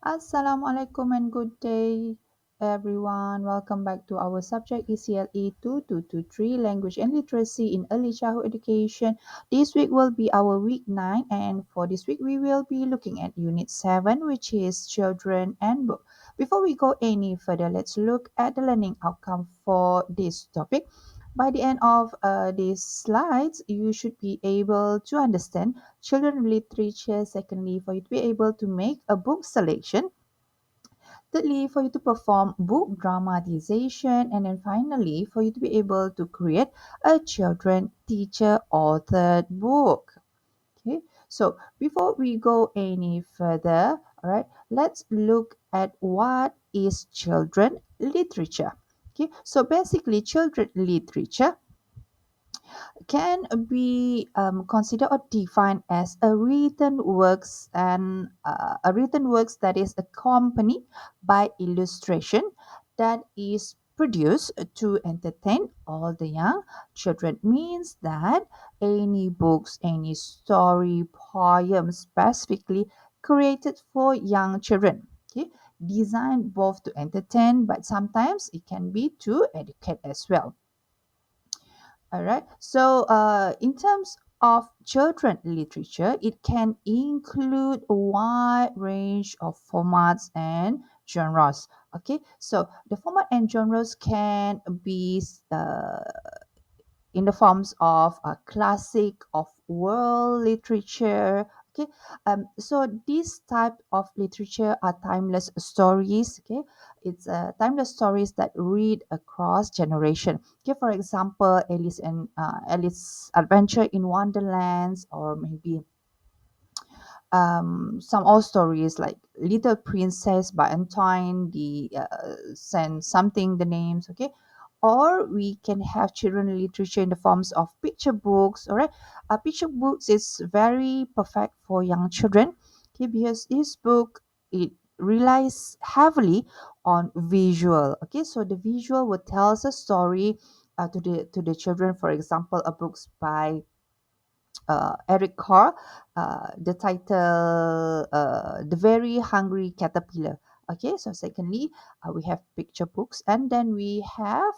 Assalamualaikum and good day, everyone. Welcome back to our subject ECLE 2223 Language and Literacy in Early Childhood Education. This week will be our week 9, and for this week, we will be looking at Unit 7, which is Children and Book. Before we go any further, let's look at the learning outcome for this topic. By the end of these slides, you should be able to understand children literature. Secondly, for you to be able to make a book selection. Thirdly, for you to perform book dramatization. And then finally, for you to be able to create a children teacher authored book. Okay, so before we go any further, all right, let's look at what is children literature. Okay, so basically, children literature can be considered or defined as a written works and a written works that is accompanied by illustration that is produced to entertain all the young children. Means that any books, any story, poem specifically created for young children, okay, designed both to entertain, but sometimes it can be to educate as well. All right. So, in terms of children literature, it can include a wide range of formats and genres. Okay. So, the format and genres can be in the forms of a classic of world literature. Okay, so this type of literature are timeless stories. Okay, it's timeless stories that read across generation. Okay, for example, Alice Adventure in Wonderlands, or maybe some old stories like Little Princess by Antoine the Saint something the names, okay, or we can have children literature in the forms of picture books. All right, picture books is very perfect for young children, okay, because this book it relies heavily on visual. Okay, so the visual will tell us a story to the children. For example, a books by Eric Carr, the title The Very Hungry Caterpillar. Okay, so secondly, we have picture books, and then we have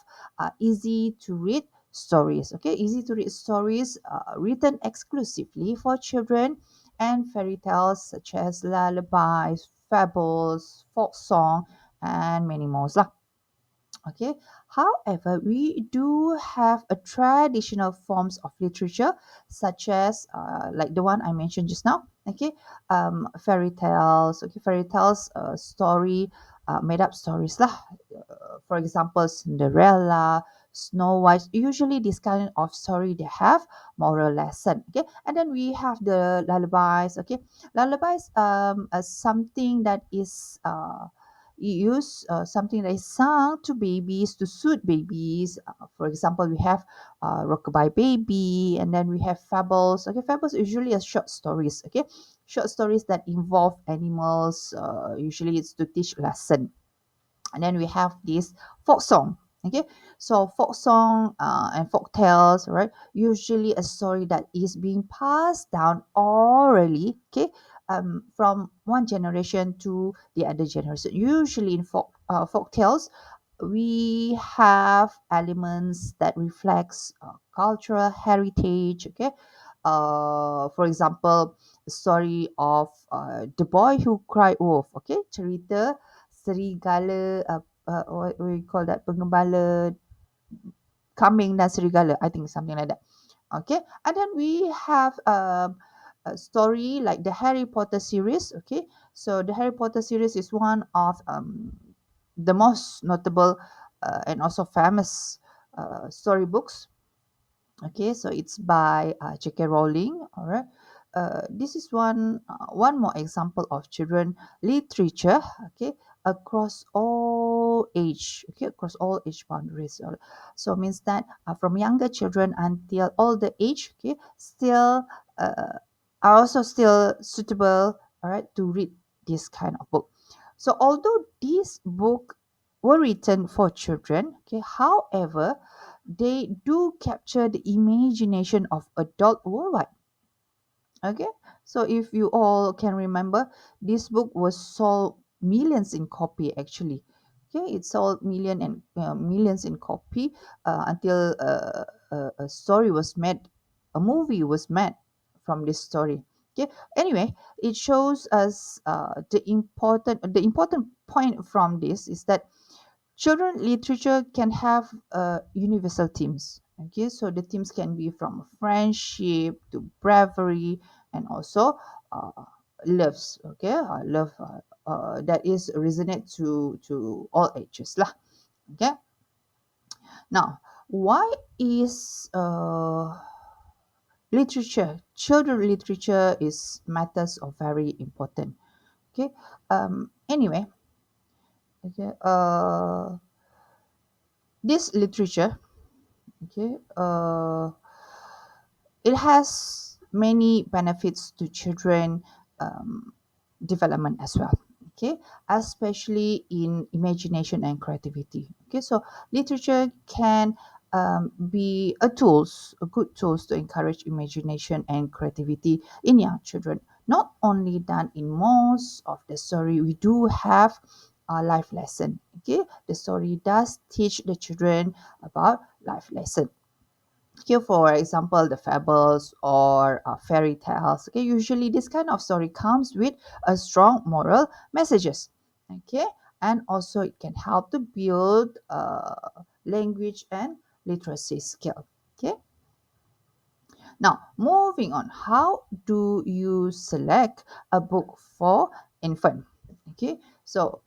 easy to read stories. Okay, easy to read stories written exclusively for children, and fairy tales such as lullabies, fables, folk song, and many more lah. Okay, however, we do have a traditional forms of literature such as like the one I mentioned just now. Okay, fairy tales. Okay, fairy tales, story, made up stories lah. For example, Cinderella, Snow White. Usually, this kind of story they have moral lesson. Okay, and then we have the lullabies. Okay, lullabies something that is you use something that is sung to babies to suit babies. For example, we have Rockabye Baby, and then we have fables. Okay, fables usually are short stories. Okay, short stories that involve animals. Usually, it's to teach lesson. And then we have this folk song. Okay, so folk song and folk tales, right, usually a story that is being passed down orally, okay, from one generation to the other generation. Usually in folk tales, we have elements that reflects cultural heritage. Okay, for example, the story of the boy who cried wolf. Okay, cerita serigala, what we call that, pengembala kambing dan serigala, I think something like that. Okay, and then we have a story like the Harry Potter series. Okay, so the Harry Potter series is one of the most notable and also famous storybooks. Okay, so it's by J.K. Rowling. All right, this is one more example of children literature. Okay, across all age. Okay, across all age boundaries. All right. So means that from younger children until older age. Okay, still are also still suitable. All right, to read this kind of book. So although these book were written for children, okay, however, they do capture the imagination of adult worldwide. Okay, so if you all can remember, this book was sold millions in copy actually. Okay, it sold millions in copy until a story was made, a movie was made from this story. Okay, anyway, it shows us the important point from this is that children literature can have universal themes. Okay, so the themes can be from friendship to bravery and also uh, loves. Okay, love that is resonate to all ages lah. Okay, now why is literature, children literature is matters of very important. Okay, anyway, okay, this literature, okay, it has many benefits to children development as well. Okay, especially in imagination and creativity. Okay, so literature can be a good tools to encourage imagination and creativity in young children. Not only that, in most of the story we do have a life lesson. Okay, the story does teach the children about life lesson. Okay, for example, the fables or fairy tales. Okay, usually this kind of story comes with a strong moral messages. Okay, and also it can help to build language and literacy skill. Okay, now moving on, how do you select a book for infant? Okay, so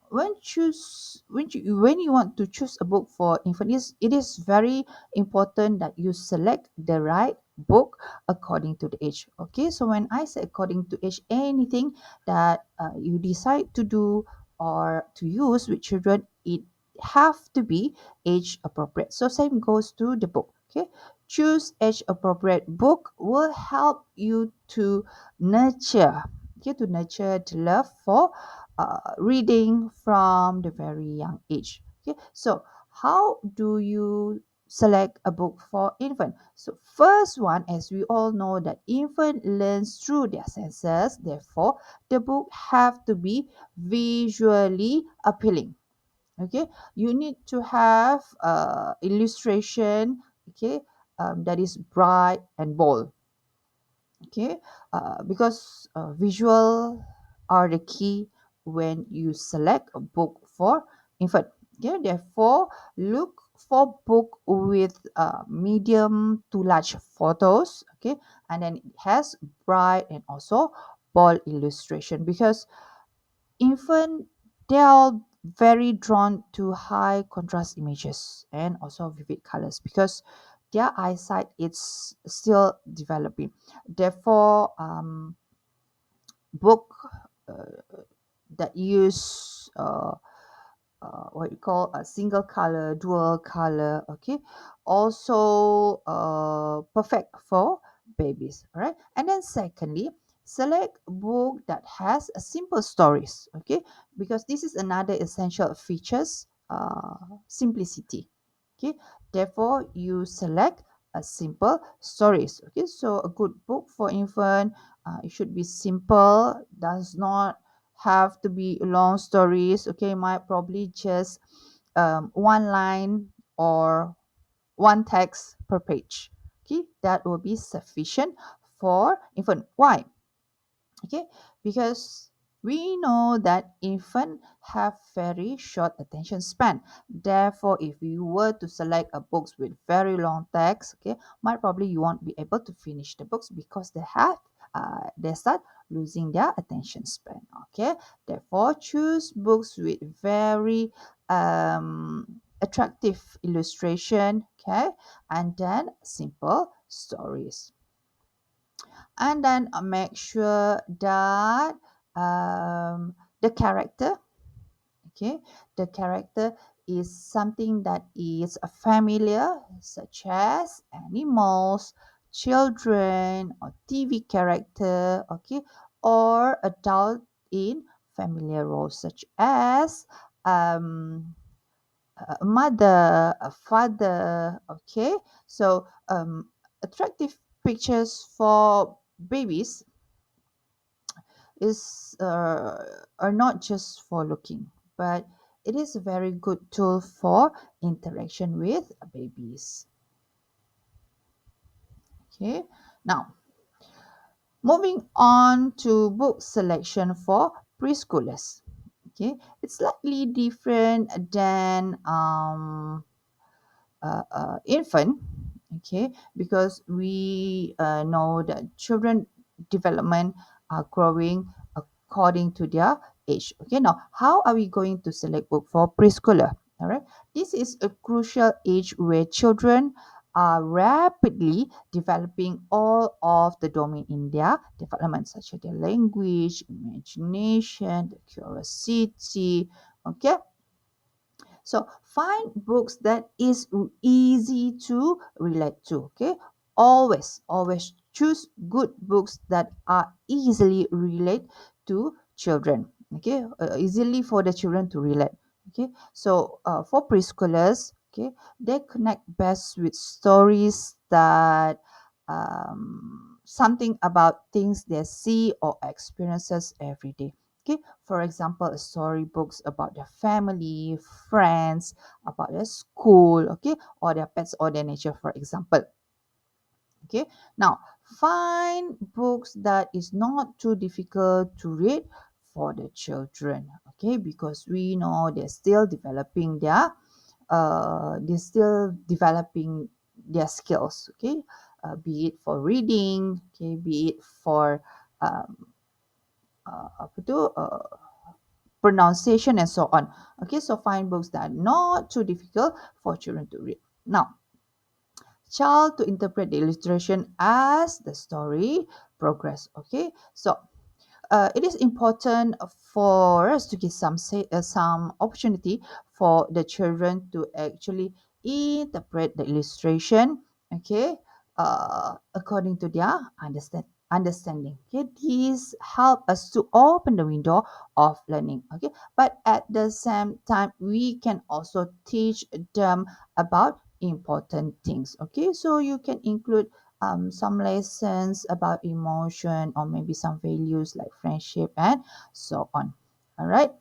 when you want to choose a book for infant, it is very important that you select the right book according to the age. Okay, so when I say according to age, anything that you decide to do or to use with children, it have to be age appropriate. So same goes to the book. Okay, choose age appropriate book will help you to nurture, okay, to nurture the love for reading from the very young age. Okay, so how do you select a book for infant? So first one, as we all know that infant learns through their senses, therefore the book have to be visually appealing. Okay, you need to have illustration, okay, that is bright and bold. Okay, because visual are the key when you select a book for infant. Okay, therefore look for book with medium to large photos. Okay, and then it has bright and also bold illustration, because infant, they are very drawn to high contrast images and also vivid colors, because their eyesight is still developing. Therefore, book that use what you call a single color, dual color, okay, also perfect for babies. All right, and then secondly, select book that has a simple stories. Okay, because this is another essential features, simplicity. Okay, therefore you select a simple stories. Okay, so a good book for infant, it should be simple, does not have to be long stories. Okay, might probably just one line or one text per page. Okay, that will be sufficient for infant. Why? Okay, because we know that infant have very short attention span. Therefore, if you were to select a books with very long text, okay, might probably you won't be able to finish the books, because they start losing their attention span. Okay, therefore choose books with very attractive illustration. Okay, and then simple stories, and then make sure that the character, okay, the character is something that is familiar, such as animals, children, or TV character. Okay, or adult in familiar roles, such as a mother, a father. Okay, so attractive pictures for babies is are not just for looking, but it is a very good tool for interaction with babies. Okay, now moving on to book selection for preschoolers. Okay, it's slightly different than infant, okay, because we know that children development are growing according to their age. Okay, now how are we going to select book for preschooler? All right, this is a crucial age where children are rapidly developing all of the domain in their development, such as their language, imagination, the curiosity. Okay, so find books that is easy to relate to. Okay, always choose good books that are easily relate to children. Okay, easily for the children to relate. Okay, so for preschoolers, okay, they connect best with stories that something about things they see or experiences every day. Okay, for example, storybooks about their family, friends, about their school, okay, or their pets or their nature, for example. Okay, now find books that is not too difficult to read for the children. Okay, because we know they're still developing their skills. Okay, be it for reading, okay, be it for um, apa tu, pronunciation and so on. Okay, so find books that are not too difficult for children to read. Now, child to interpret the illustration as the story progress. Okay, so it is important for us to give some opportunity for the children to actually interpret the illustration, okay, according to their understanding. Okay, these help us to open the window of learning. Okay, but at the same time we can also teach them about important things. Okay, so you can include some lessons about emotion or maybe some values like friendship and so on. All right,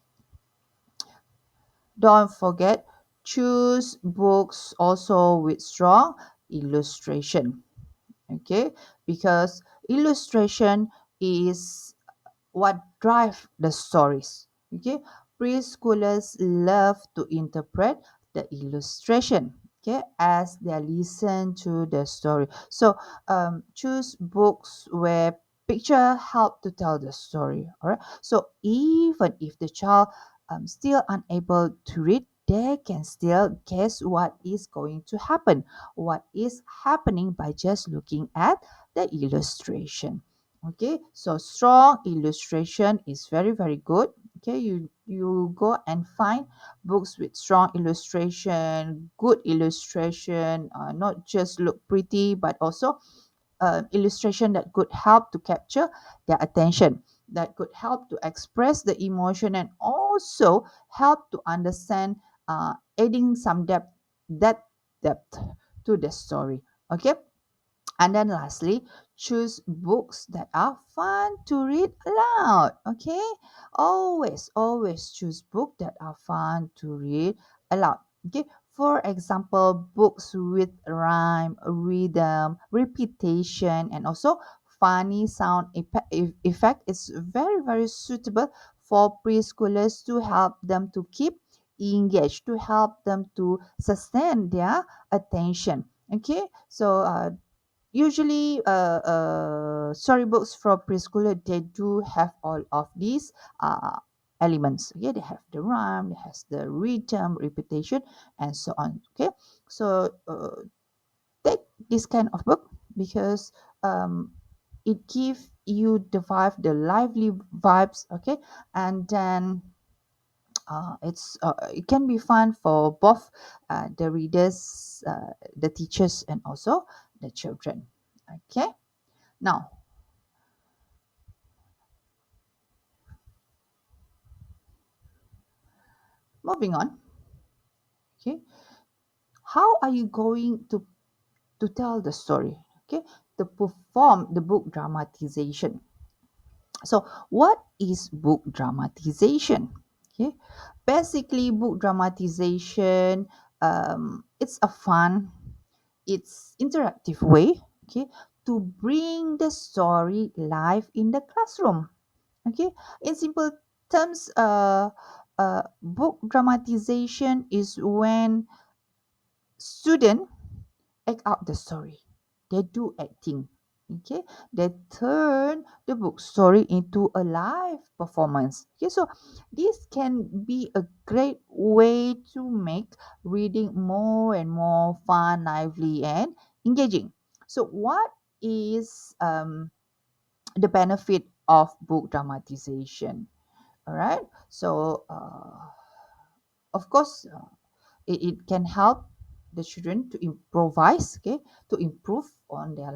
don't forget, choose books also with strong illustration. Okay, because illustration is what drive the stories. Okay, preschoolers love to interpret the illustration, okay, as they listen to the story. So choose books where picture help to tell the story. All right, so even if the child still unable to read, they can still guess what is going to happen, what is happening by just looking at the illustration. Okay, so strong illustration is very good. Okay, you go and find books with strong illustration, good illustration, not just look pretty but also illustration that could help to capture their attention, that could help to express the emotion and also help to understand, adding some depth to the story. Okay, and then lastly, choose books that are fun to read aloud. Okay, always choose books that are fun to read aloud. Okay, for example, books with rhyme, rhythm, repetition, and also funny sound effect is very suitable for preschoolers to help them to keep engaged, to help them to sustain their attention. Okay, so usually storybooks for preschooler, they do have all of these uh, elements. Okay, they have the rhyme, they has the rhythm, repetition, and so on. Okay, so take this kind of book because it gives you the vibe, the lively vibes. Okay, and then it can be fun for both the readers, the teachers, and also the children. Okay, now moving on. Okay, how are you going to tell the story? Okay, to perform the book dramatization. So, what is book dramatization? Okay, basically, book dramatization, it's a fun, it's interactive way, okay, to bring the story live in the classroom. Okay, in simple terms, book dramatization is when student act out the story. They do acting. Okay, they turn the book story into a live performance. Okay, so this can be a great way to make reading more and more fun, lively, and engaging. So, what is the benefit of book dramatization? All right, so of course, it can help the children to improvise, okay, to improve on their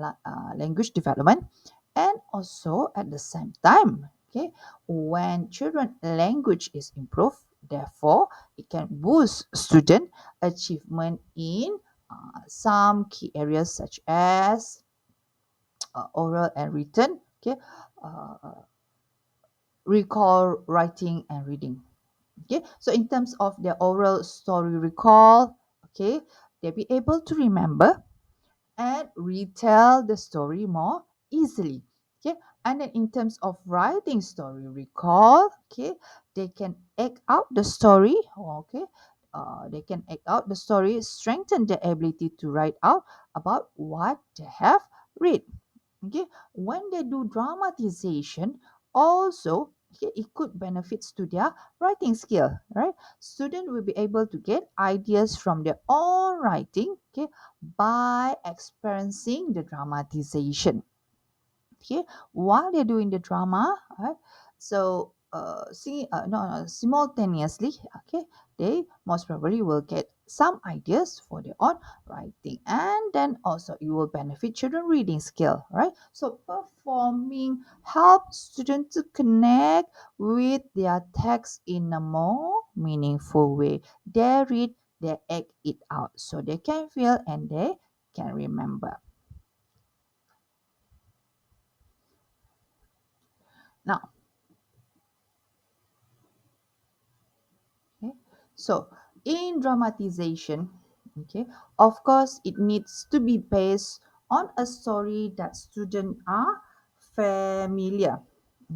language development, and also at the same time, okay, when children language is improved, therefore it can boost student achievement in some key areas such as oral and written, okay, uh, recall, writing, and reading. Okay, so in terms of their oral story recall, okay, they'll be able to remember and retell the story more easily. Okay, and then in terms of writing story recall, okay, they can act out the story. Okay, they can act out the story, strengthen their ability to write out about what they have read. Okay, when they do dramatization, also, okay, it could benefits to their writing skill, right? Student will be able to get ideas from their own writing, okay, by experiencing the dramatization, okay, while they're doing the drama, right? So see no, no, simultaneously, okay, they most probably will get some ideas for their own writing, and then also it will benefit children reading skill, right? So performing helps students to connect with their text in a more meaningful way. They read, they act it out, so they can feel and they can remember. Now, okay, so in dramatization, okay, of course, it needs to be based on a story that students are familiar,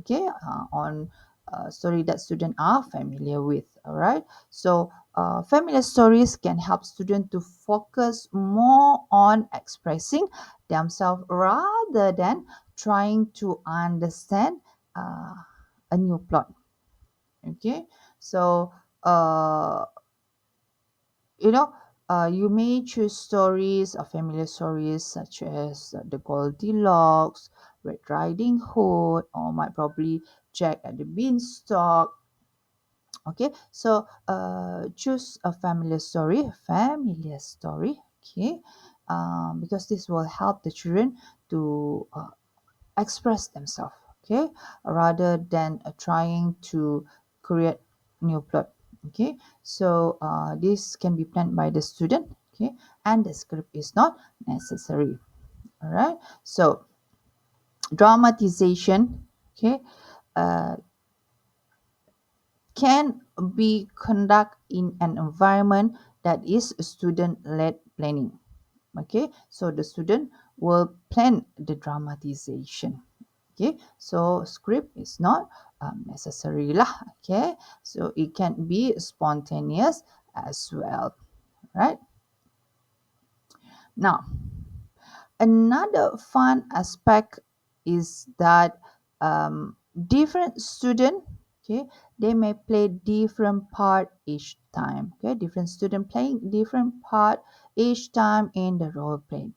okay, on a story that students are familiar with. All right, so familiar stories can help students to focus more on expressing themselves rather than trying to understand uh, a new plot. Okay, so uh, you know, you may choose stories or familiar stories such as the Goldilocks, Red Riding Hood, or might probably Jack at the Beanstalk. Okay, so choose a familiar story. Okay, because this will help the children to express themselves, okay, rather than trying to create new plot. Okay, so this can be planned by the student, okay, and the script is not necessary. All right, so dramatization, okay, uh, can be conduct in an environment that is student-led planning. Okay, so the student will plan the dramatization. Okay, so script is not necessary lah. Okay, so it can be spontaneous as well, right? Now, another fun aspect is that different student, okay, they may play different part each time. Okay, different student playing different part each time in the role play,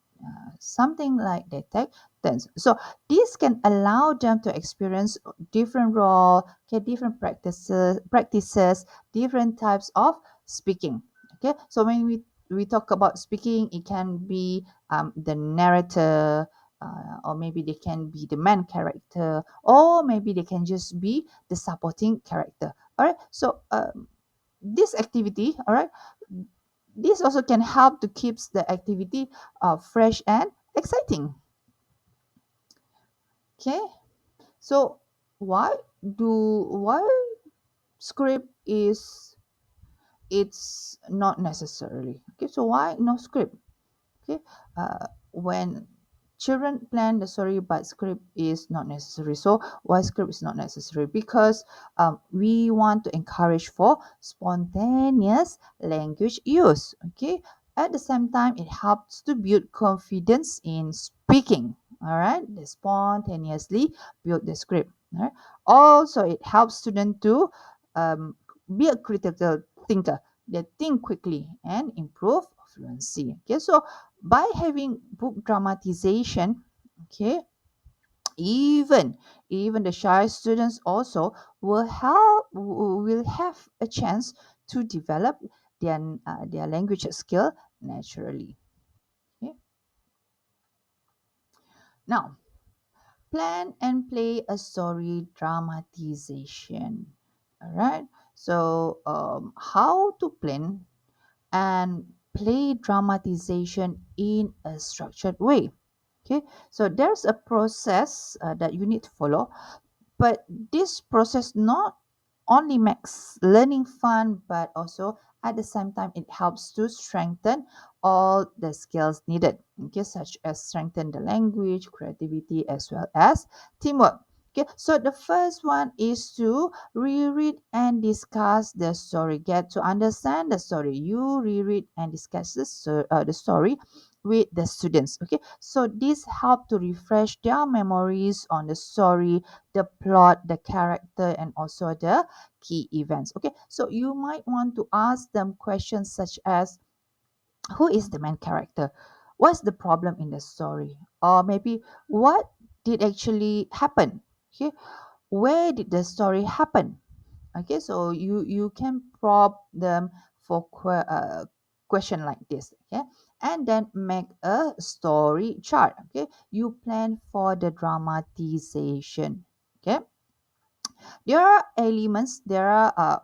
something like they take turns. So this can allow them to experience different role, okay, different practices, different types of speaking. Okay, so when we talk about speaking, it can be the narrator, or maybe they can be the main character, or maybe they can just be the supporting character. All right, so this activity, all right, this also can help to keep the activity fresh and exciting. Okay, so why why script is it's not necessarily okay, so why no script? Okay, when children plan the story but script is not necessary. So why script is not necessary? Because we want to encourage for spontaneous language use. Okay, at the same time it helps to build confidence in speaking. All right, they spontaneously build the script. All right, also it helps student to um, be a critical thinker. They think quickly and improve fluency. Okay, so by having book dramatization, okay, even even the shy students also will have a chance to develop their language skill naturally. Okay, now plan and play a story dramatization. All right, so how to plan and play dramatization in a structured way. Okay, so there's a process that you need to follow, but this process not only makes learning fun, but also at the same time it helps to strengthen all the skills needed, okay, such as strengthen the language, creativity, as well as teamwork. Okay, so the first one is to reread and discuss the story. Get to understand the story. You reread and discuss the story with the students. Okay, so this help to refresh their memories on the story, the plot, the character, and also the key events. Okay, so you might want to ask them questions such as, who is the main character? What's the problem in the story? Or maybe what did actually happen? Okay, where did the story happen? Okay, so you can prompt them for question like this. Okay, and then make a story chart. Okay, you plan for the dramatization. Okay, there are elements, there are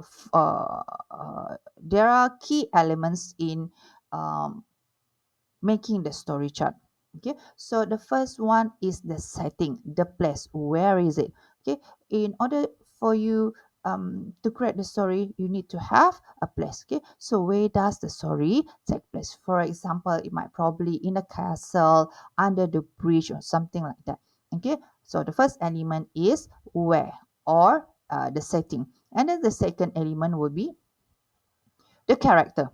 key elements in um, making the story chart. Okay, so the first one is the setting, the place. Where is it? Okay, in order for you to create the story, you need to have a place. Okay, so where does the story take place? For example, it might probably in a castle, under the bridge, or something like that. Okay, so the first element is where, or the setting, and then the second element will be the character.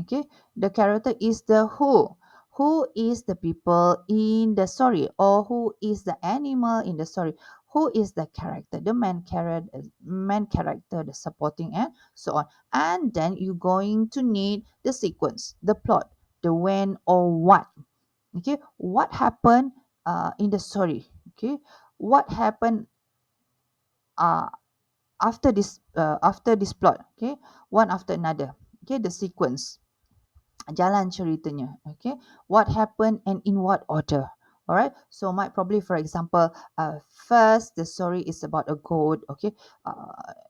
Okay, the character is the who is the people in the story, or who is the animal in the story, who is the character, the main character, the supporting, and so on. And then you're going to need the sequence, the plot, the when or what. Okay, what happened in the story? Okay, what happened uh, after this plot? Okay, one after another. Okay, the sequence, jalan ceritanya. Okay, what happened and in what order? All right, so might probably, for example, first the story is about a goat. Okay,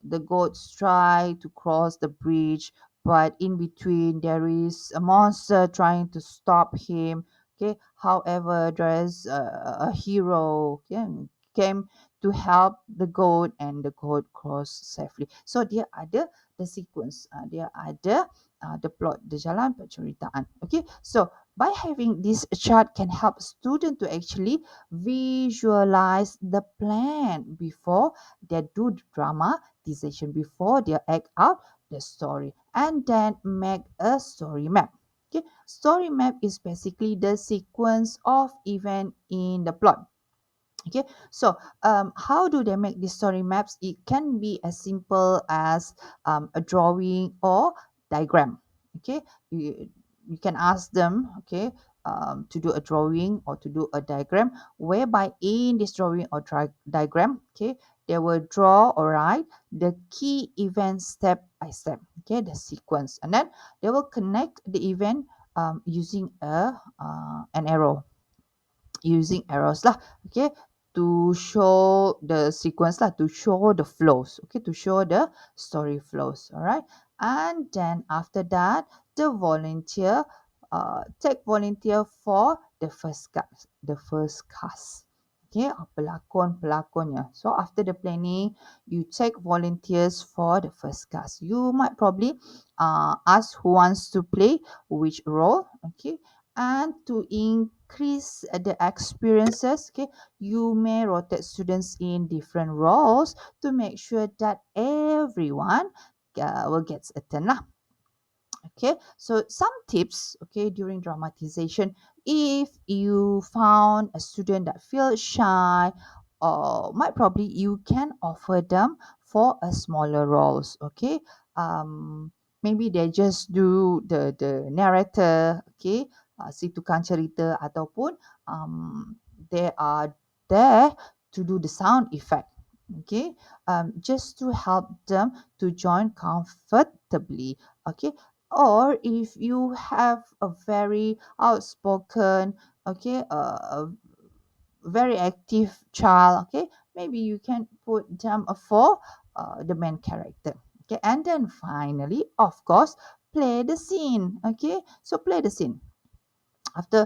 the goats try to cross the bridge, but in between there is a monster trying to stop him. Okay, however, there is a hero, okay, came to help the goat, and the goat crossed safely. So there are the sequence, there are the plot, the jalan penceritaan. Okay, so by having this chart can help student to actually visualize the plan before they do the dramatization, before they act out the story, and then make a story map. Okay, story map is basically the sequence of event in the plot. Okay, so how do they make these story maps? It can be as simple as a drawing or diagram. Okay, you can ask them, okay, to do a drawing or to do a diagram, whereby in this drawing or diagram, okay, they will draw or write the key events step by step. Okay, the sequence, and then they will connect the event using an arrow, using arrows lah, okay, to show the sequence lah, to show the flows, okay, to show the story flows. All right, and then after that, the volunteer take volunteer for the first cast, Okay, pelakon-pelakonnya. So after the planning, you take volunteers for the first class. You might probably ask who wants to play which role. Okay, and to increase the experiences, okay, you may rotate students in different roles to make sure that everyone will get a turn lah. Okay, so some tips, okay, during dramatization. If you found a student that feels shy, or might probably you can offer them for a smaller roles. Okay, maybe they just do the narrator. Okay, si tukang cerita, ataupun they are there to do the sound effect. Okay, just to help them to join comfortably. Okay, or if you have a very outspoken, okay, a very active child, okay, maybe you can put them for the main character. Okay, and then finally, of course, play the scene. Okay, so play the scene after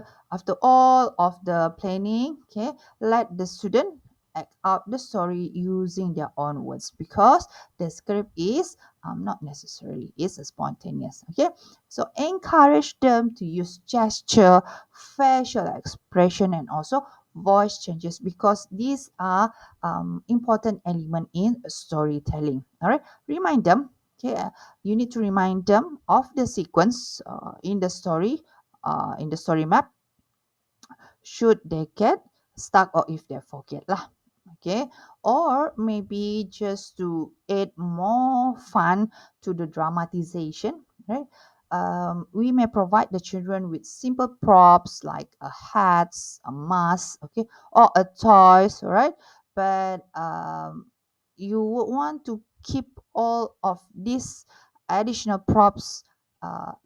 all of the planning. Okay, let the student act out the story using their own words, because the script is not necessarily is spontaneous. Okay, so encourage them to use gesture, facial expression, and also voice changes, because these are important element in storytelling. All right, remind them. Okay, you need to remind them of the sequence in the story map, should they get stuck or if they forget lah. Okay, or maybe just to add more fun to the dramatization, right? We may provide the children with simple props like a hats, a mask, okay, or a toys, right? But you would want to keep all of these additional props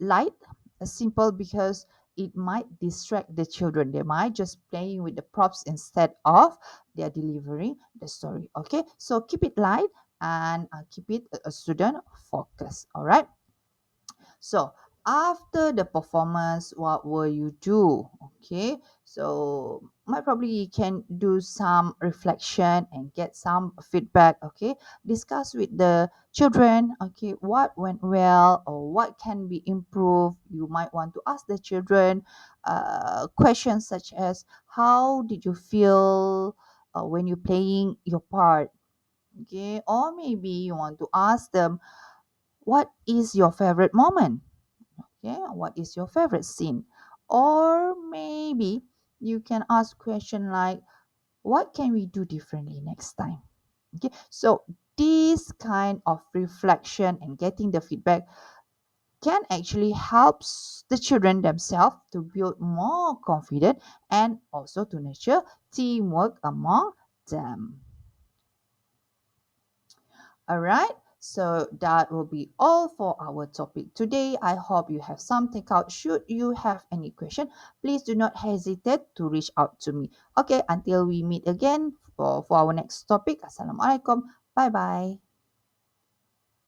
light, simple, because it might distract the children. They might just playing with the props instead of they're delivering the story. Okay, so keep it light and keep it a student focus. All right. So after the performance, what will you do? Okay, so might probably you can do some reflection and get some feedback. Okay, discuss with the children. Okay, what went well or what can be improved. You might want to ask the children questions such as, how did you feel when you're playing your part? Okay, or maybe you want to ask them, what is your favorite moment? Okay, what is your favorite scene? Or maybe you can ask question like, what can we do differently next time? Okay, so this kind of reflection and getting the feedback can actually helps the children themselves to build more confidence and also to nurture teamwork among them. All right. So that will be all for our topic today. I hope you have some takeout. Should you have any question, please do not hesitate to reach out to me. Okay, until we meet again for our next topic. Assalamualaikum. Bye bye.